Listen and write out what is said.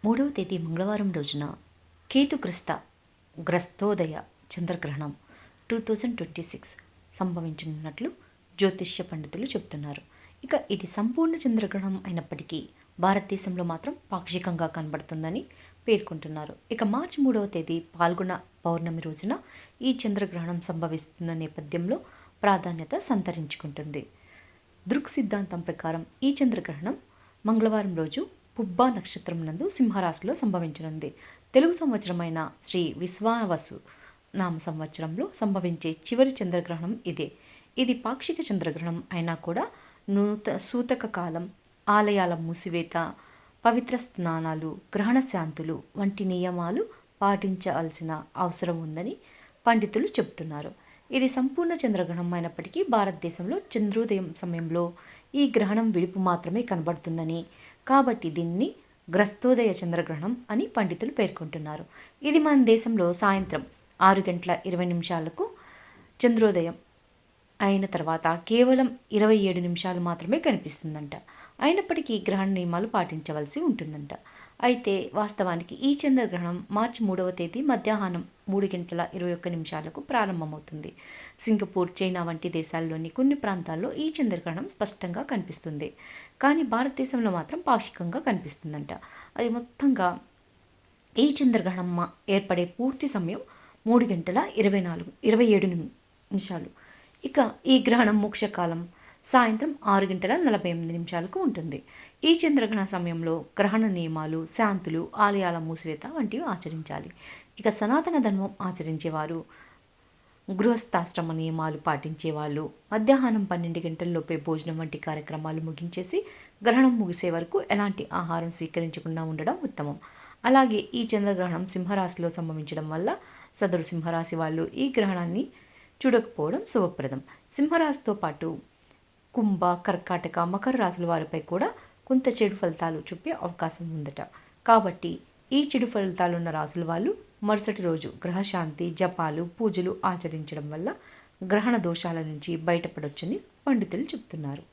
3వ తేదీ మంగళవారం రోజున గ్రస్తోదయ చంద్రగ్రహణం 2026 సంభవించనున్నట్లు జ్యోతిష్య పండితులు చెబుతున్నారు. ఇక ఇది సంపూర్ణ చంద్రగ్రహణం అయినప్పటికీ భారతదేశంలో మాత్రం పాక్షికంగా కనబడుతుందని పేర్కొంటున్నారు. ఇక మార్చి 3వ తేదీ పాల్గొన పౌర్ణమి రోజున ఈ చంద్రగ్రహణం సంభవిస్తున్న నేపథ్యంలో ప్రాధాన్యత సంతరించుకుంటుంది. దృక్ సిద్ధాంతం ప్రకారం ఈ చంద్రగ్రహణం మంగళవారం రోజు పుబ్బా నక్షత్రం నందు సింహరాశిలో సంభవించనుంది. తెలుగు సంవత్సరమైన శ్రీ విశ్వావసు నామ సంవత్సరంలో సంభవించే చివరి చంద్రగ్రహణం ఇదే. ఇది పాక్షిక చంద్రగ్రహణం అయినా కూడా సూతక కాలం, ఆలయాల మూసివేత, పవిత్ర స్నానాలు, గ్రహణ శాంతులు వంటి నియమాలు పాటించాల్సిన అవసరం ఉందని పండితులు చెబుతున్నారు. ఇది సంపూర్ణ చంద్రగ్రహణం అయినప్పటికీ భారతదేశంలో చంద్రోదయం సమయంలో ఈ గ్రహణం విడుపు మాత్రమే కనబడుతుందని, కాబట్టి దీన్ని గ్రస్తోదయ చంద్రగ్రహణం అని పండితులు పేర్కొంటున్నారు. ఇది మన దేశంలో సాయంత్రం 6:20 చంద్రోదయం అయిన తర్వాత కేవలం 27 నిమిషాలు మాత్రమే కనిపిస్తుందంట. అయినప్పటికీ గ్రహణ నియమాలు పాటించవలసి ఉంటుందంట. అయితే వాస్తవానికి ఈ చంద్రగ్రహణం మార్చి 3వ తేదీ మధ్యాహ్నం 3:21 ప్రారంభమవుతుంది. సింగపూర్, చైనా వంటి దేశాల్లోని కొన్ని ప్రాంతాల్లో ఈ చంద్రగ్రహణం స్పష్టంగా కనిపిస్తుంది. కానీ భారతదేశంలో మాత్రం పాక్షికంగా కనిపిస్తుందంట. అది మొత్తంగా ఈ చంద్రగ్రహణం ఏర్పడే పూర్తి సమయం 3:27 ఇక ఈ గ్రహణం మోక్షకాలం సాయంత్రం 6:48 ఉంటుంది. ఈ చంద్రగ్రహణ సమయంలో గ్రహణ నియమాలు, శాంతులు, ఆలయాల మూసివేత వంటివి ఆచరించాలి. ఇక సనాతన ధర్మం ఆచరించేవారు, గృహస్థాశ్రమ నియమాలు పాటించేవాళ్ళు మధ్యాహ్నం 12 గంటల్లోపే భోజనం వంటి కార్యక్రమాలు ముగించేసి గ్రహణం ముగిసే వరకు ఎలాంటి ఆహారం స్వీకరించకుండా ఉండడం ఉత్తమం. అలాగే ఈ చంద్రగ్రహణం సింహరాశిలో సంభవించడం వల్ల సదరు సింహరాశి వాళ్ళు ఈ గ్రహణాన్ని చూడకపోవడం శుభప్రదం. సింహరాశితో పాటు కుంభ, కర్కాటక, మకర రాశుల వారిపై కూడా కొంత చెడు ఫలితాలు చూపే అవకాశం ఉందట. కాబట్టి ఈ చెడు ఫలితాలున్న రాశుల వాళ్ళు మరుసటి రోజు గ్రహశాంతి, జపాలు, పూజలు ఆచరించడం వల్ల గ్రహణ దోషాల నుంచి బయటపడొచ్చని పండితులు చెబుతున్నారు.